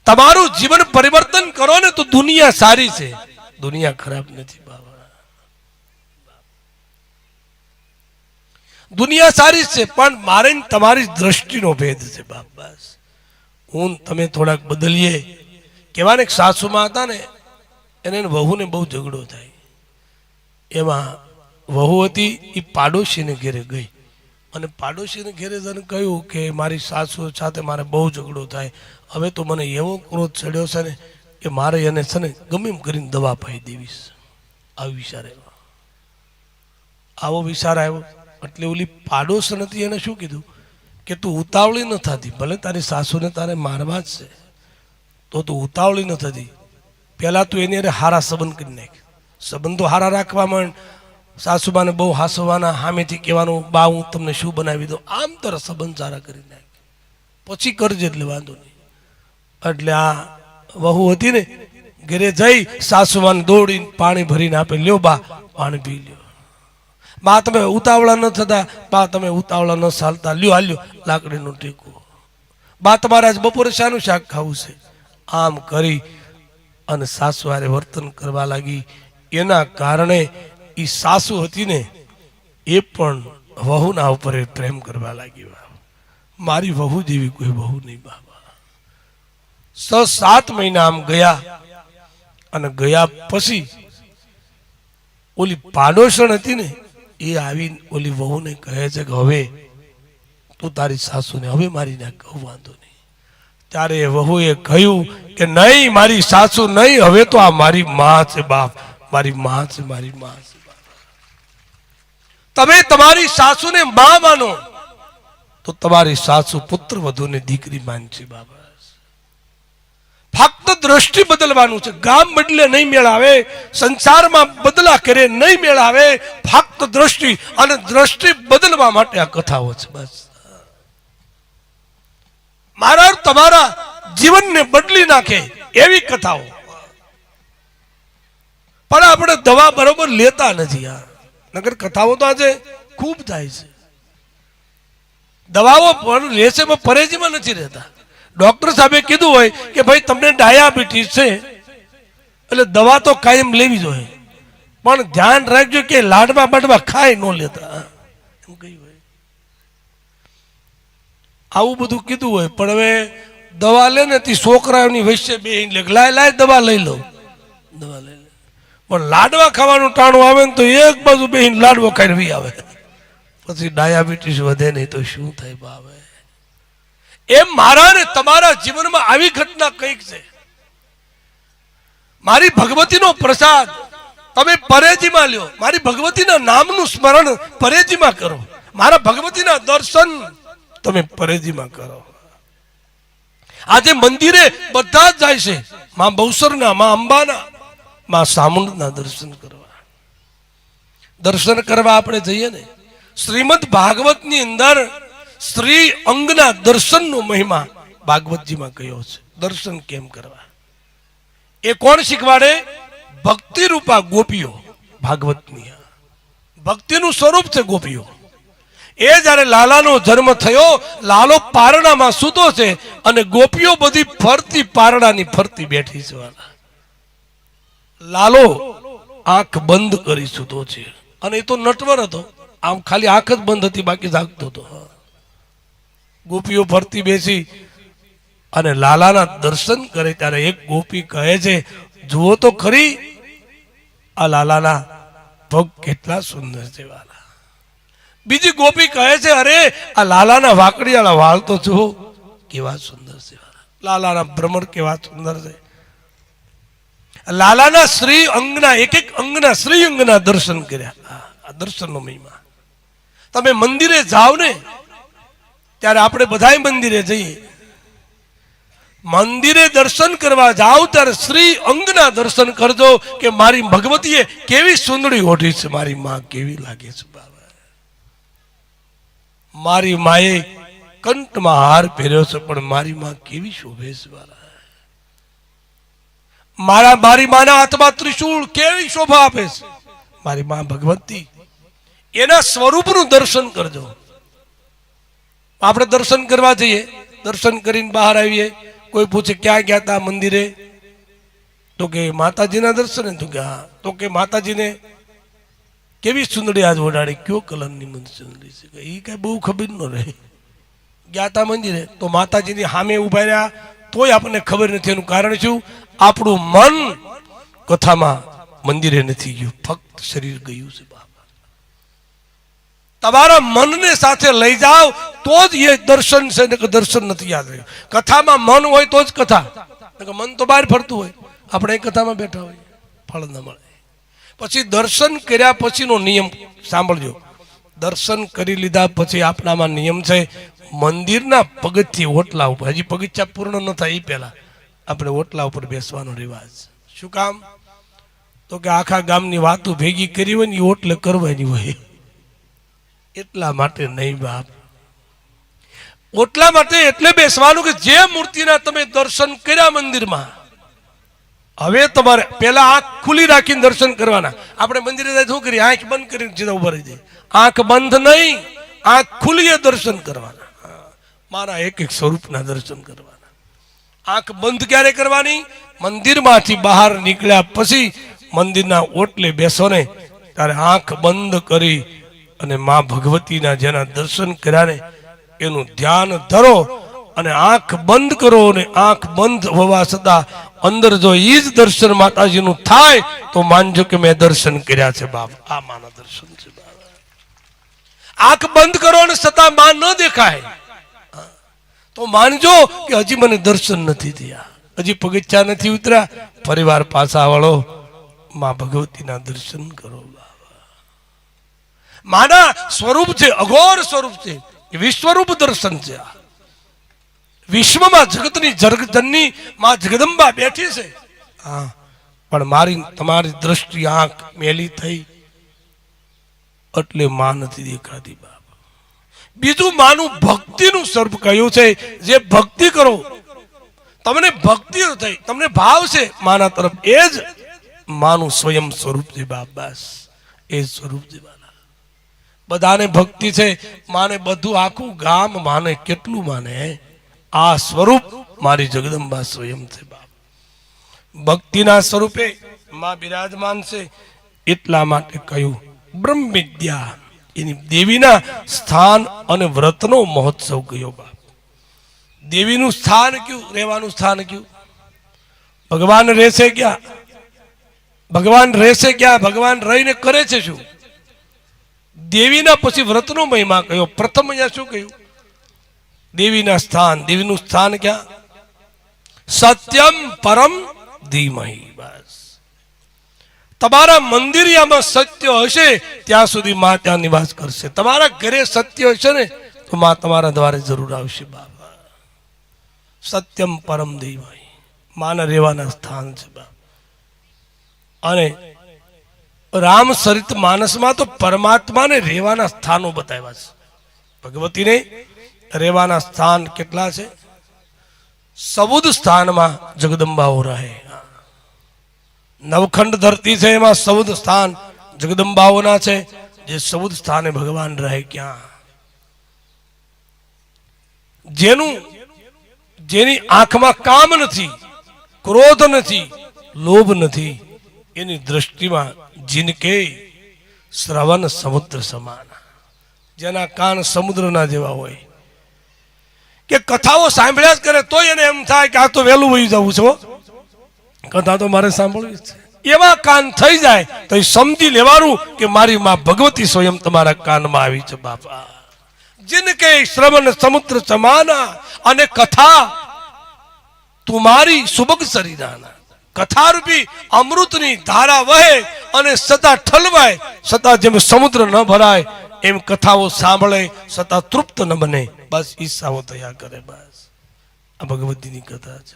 તમારું જીવન પરિવર્તન કરો ને તો દુનિયા સારી છે, દુનિયા ખરાબ નથી બાબા. દુનિયા સારી છે પણ મારે તમારી દ્રષ્ટિનો ભેદ છે બાપ. બસ હું તમે થોડાક બદલીએ. કહેવાને એક સાસુમાં હતા ને, એને વહુને બહુ ઝઘડો થાય. એમાં વહુ હતી એ પાડોશીને ઘેરે ગઈ અને પાડોશીને ઘેરે જઈને કહ્યું કે મારી સાસુ સાથે મારે બહુ ઝઘડો થાય, હવે તો મને એવો ક્રોધ ચડ્યો છે ને કે મારે એને છે ને ગમે એમ કરીને દવા પાઈ દેવીશ. આવો વિચાર આવ્યો. એટલે ઓલી પાડોશ નથી એને શું કીધું કે તું ઉતાવળી ન થતી, ભલે તારી સાસુને તારે મારવા જ છે તો તું ઉતાવળી ન થતી, પહેલાં તું એની અરે હારા સંબંધ કરી નાખ. સંબંધો હારા રાખવા માંડ. સાસુબાને બહુ હાસવાના, સામેથી કહેવાનું બા હું તમને શું બનાવી દઉં, આમ તારા સંબંધ સારા કરી નાખ, પછી કરજે એટલે વાંધો નહીં. એટલે આ વહુ હતી ને ઘરે જઈ સાસુમાને દોડીને પાણી ભરીને આપે, લ્યો બા પાણી પી લ્યો. બા તમે ઉતાવળા ન થતા, બા તમે ઉતાવળા ન ચાલતા, લ્યો હાલ્યો લાકડીનો ટેકો. બા તમારે આજ બપોરે શાનું શાક ખાવું છે. આમ કરી અને સાસુ હારે વર્તન કરવા લાગી. એના કારણે એ સાસુ હતી ને એ પણ વહુના ઉપર પ્રેમ કરવા લાગી. મારી વહુ જેવી કોઈ વહુ નહીં બાબા. 6-7 મહિના આમ ગયા અને ગયા પછી ઓલી પાડોશણ હતી ને એ આવી ઓલી વહુને કહે છે કે હવે તું તારી સાસુને હવે મારી નાખ, કહું વાંધો નહીં. ત્યારે વહુએ કહ્યું કે નહીં મારી સાસુ નહીં, હવે તો આ મારી માં છે બાપ, મારી માં છે, મારી માં છે. તમે તમારી સાસુને માં માનો તો તમારી સાસુ પુત્ર વધુને દીકરી માનશે બાબા. ફક્ત દ્રષ્ટિ બદલવાનું છે. ગામ બદલે નહીં મેળ આવે, સંસારમાં બદલા કરે નહીં મેળ આવે. ફક્ત દ્રષ્ટિ, અને દ્રષ્ટિ બદલવા માટે આ કથાઓ છે. બસ મારા તમારા જીવનને બદલી નાખે એવી કથાઓ. પણ આપણે દવા બરોબર લેતા નથી યાર, નકર કથાઓ તો આજે ખૂબ થાય છે. દવાઓ પણ લે છે પણ પરેજીમાં નથી રહેતા. ડોક્ટર સાહેબે કીધું હોય કે ભાઈ તમને ડાયાબિટીસ છે એટલે દવા તો કાયમ લેવી જોઈએ, પણ ધ્યાન રાખજો કે લાડવા બાડવા ખાય ન લેતા, એમ કહ્યું હોય. આવું બધું કીધું હોય પણ હવે દવા લે ને તે છોકરાઓની વચ્ચે બેહીને લે, લાય દવા લઈ લો, દવા લઈ લે. પણ લાડવા ખાવાનું ટાણું આવે ને તો એક બાજુ બેહીને લાડવો ખાઈ આવે, પછી ડાયાબિટીસ વધે નહીં તો શું થાય બાવે. એમ મારા ને તમારા જીવનમાં આવી ઘટના કંઈક છે. મારી ભગવતીનો પ્રસાદ તમે પરેજીમાં લ્યો, મારી ભગવતીના નામનું સ્મરણ પરેજીમાં કરો, મારા ભગવતીના દર્શન તમે પરેજીમાં કરો. આજે મંદિરે બધા જ જાય છે, માં બહુસરના, માં અંબાના, માં સામુંડના દર્શન કરવા. દર્શન કરવા આપણે જઈએ ને, શ્રીમદ ભાગવતની અંદર શ્રી અંગના દર્શનનો મહિમા ભાગવતજીમાં કયો છે. દર્શન કેમ કરવા એ કોણ શીખવાડે? ભક્તિ રૂપા ગોપીઓ. ભાગવતની ભક્તિનું સ્વરૂપ છે ગોપીઓ. એ જ્યારે લાલાનો જન્મ થયો, લાલો પારણામાં સૂતો છે અને ગોપીઓ બધી ફરતી પારણાની ફરતી બેઠી છે. લાલો આંખ બંધ કરી સૂતો છે અને એ તો નટવર હતો, આમ ખાલી આંખ જ બંધ હતી, બાકી જાગતો હતો. ગોપીઓ ફરતી બેસી અને લાલાના દર્શન કરે ત્યારે એક ગોપી કહે છે, જુઓ તો ખરી આ લાલાના પગ કેટલા સુંદર છે વાલા. બીજી ગોપી કહે છે, અરે આ લાલાના વાકડીવાળા વાળ તો જુઓ કેવા સુંદર છે વાલા, લાલાના ભ્રમર કેવા સુંદર છે. લાલાના શ્રી અંગના એક અંગના શ્રી અંગના દર્શન કર્યા. આ દર્શનનો મહિમા. તમે મંદિરે જાઓ ને ત્યારે આપણે બધાય મંદિરે જઈએ, મંદિરે દર્શન કરવા જાઓ ત્યારે શ્રી અંગના દર્શન કરજો કે મારી ભગવતીએ કેવી સુંદરી ઓઢી છે, મારી માં કેવી લાગે છે બાબા. મારી માએ કંઠમાં હાર પહેર્યો છે પણ મારી માં કેવી શોભે છે બાબા. મારી માના હાથમાં ત્રિશૂળ કેવી શોભા આપે છે. મારી માં ભગવતી, એના સ્વરૂપનું દર્શન કરજો. આપણે દર્શન કરવા જઈએ, દર્શન કરીને બહાર આવીએ, કોઈ પૂછે ક્યાં ગયા હતા મંદિરે, તો કે માતાજીના દર્શને. તો કે હા. તો કે માતાજીને કેવી સુંદરી આજ ઓઢાડી, કયો કલરની સુંદરી છે? એ કઈ બહુ ખબર ન રહે. ગયા હતા મંદિરે તો માતાજીની સામે ઉભા રહ્યા તોય આપણને ખબર નથી. એનું કારણ શું? આપણું મન કથામાં મંદિરે નથી ગયું, ફક્ત શરીર ગયું છે. બાબા, તમારા મનને સાથે લઈ જાઓ તો જ એ દર્શન છે, ને દર્શન નથી યાદ રહ્યું. કથામાં મન હોય તો જ કથા, મન તો બહાર ફરતું હોય. આપણે કથામાં બેઠા હોય, ફળ ન મળે. પછી દર્શન કર્યા પછીનો નિયમ સાંભળજો. દર્શન કરી લીધા પછી આપણામાં નિયમ છે, મંદિરના પગથિયે ઓટલા ઉપર, હજી પગથિયા પૂર્ણ ન થાય એ પહેલા આપણે ઓટલા ઉપર બેસવાનો રિવાજ. શું કામ? તો કે આખા ગામની વાતો ભેગી કરી હોય ને એ ઓટલે કરવાની હોય, એટલા માટે નહીં બાપ. ઓટલા માટે એટલે બેસવાનું કે જે મૂર્તિના તમે દર્શન કર્યા મંદિરમાં, હવે તમારે પેલા આંખ ખુલ્લી રાખીને દર્શન કરવાના. આપણે મંદિરે જાય શું કરીએ? આંખ બંધ કરીને સીધા ઉભા રહી જાય. આંખ બંધ નહીં, આંખ ખુલ્લી દર્શન કરવાના. મારા એક એક સ્વરૂપના દર્શન કરવાના. આંખ બંધ ક્યારે કરવાની? મંદિરમાંથી બહાર નીકળ્યા પછી મંદિરના ઓટલે બેસો ને ત્યારે આંખ બંધ કરી અને મા ભગવતીના જેના દર્શન કર્યા ને એનું ધ્યાન ધરો અને આંખ બંધ કરો. અને આંખ બંધ હોવા છતાં અંદર જો એ જ દર્શન માતાજીનું થાય તો માનજો કે મેં દર્શન કર્યા છે. બાપ, આ માના દર્શન છે. આંખ બંધ કરો અને છતાં માં ન દેખાય તો માનજો કે હજી મને દર્શન નથી થયા, હજી પગથિયા નથી ઉતર્યા. પરિવાર પાછા વળો, માં ભગવતીના દર્શન કરો. માના સ્વરૂપ છે, અઘોર સ્વરૂપ છે, વિશ્વરૂપ દર્શન છે. વિશ્વમાં જગતની જનની માં જગદંબા બેઠી છે. હા, પણ મારી તમારી દ્રષ્ટિ આંખ મેલી થઈ એટલે માં નથી દેખાતી. બાપ, બીજું માનું ભક્તિનું સ્વરૂપ કહ્યું છે. જે ભક્તિ કરો, તમને ભક્તિ થઈ, તમને ભાવ છે માના તરફ, એ જ માનું સ્વયં સ્વરૂપ છે. બાપ, બસ એ જ સ્વરૂપ છે. બધાને ભક્તિ છે, માને બધું આખું ગામ માને, કેટલું માને. આ સ્વરૂપ મારી જગદંબા સ્વયં છે. બાપ, ભક્તિના સ્વરૂપે માં બિરાજમાન છે. એટલા માટે કહ્યું બ્રહ્મ વિદ્યા, એની દેવીના સ્થાન અને વ્રતનો મહોત્સવ ગયો. બાપ, દેવીનું સ્થાન કયું, રહેવાનું સ્થાન કયું? ભગવાન રહેશે ક્યાં? ભગવાન રહેશે ક્યાં? ભગવાન રહીને કરે છે શું? દેવીના પછી વ્રતનો મહિમા કયો. પ્રથમ અહીંયા શું કહ્યું? દેવીના સ્થાન. દેવીનું સ્થાન ક્યાં? સત્યમ પરમ ધીમહિ. બસ, તમારા મંદિરિયામાં સત્ય હશે ત્યાં સુધી માં ત્યાં નિવાસ કરશે. તમારા ઘરે સત્ય હશે ને તો માં તમારા દ્વારે જરૂર આવશે. બાબા, સત્યમ પરમ ધીમહિ, માના રહેવાના સ્થાન છે. બાપ, અને રામચરિત માનસમાં તો પરમાત્માને રહેવાના સ્થાનો બતાવ્યા છે. ભગવતીને રહેવાના સ્થાન કેટલા છે? 14 સ્થાનમાં જગદંબાઓ રહે. નવખંડ ધરતી છે, એમાં 14 સ્થાન જગદંબાઓના છે. જે 14 સ્થાને ભગવાન રહે ક્યાં? જેની આંખમાં કામ નથી, ક્રોધ નથી, લોભ નથી, એની દ્રષ્ટિમાં जिनके श्रवण समुद्र समान, जेना कान समुद्રના જેવા હોય કે કથાઓ સાંભળ્યા જ કરે તો એને એમ થાય કે આ તો વહેલું વહી જવું છે, કથા તો મારે સાંભળવી છે. એવા કાન થઈ જાય તો સમજી લેવાનું કે મારી માં ભગવતી સ્વયં તમારા કાનમાં આવી છે. બાપા, जिनके श्रवण समुद्र समाना, અને કથા તુમારી સુબક શરીરાના, કથારૂપી અમૃતની ધારા વહે અને સદા ઠલવાય, સદા જેમ સમુદ્ર ન ભરાય એમ કથાઓ સાંભળે સદા તૃપ્ત ન બને. બસ ઈચ્છાઓ તૈયાર કરે. બસ આ ભગવતીની કથા છે.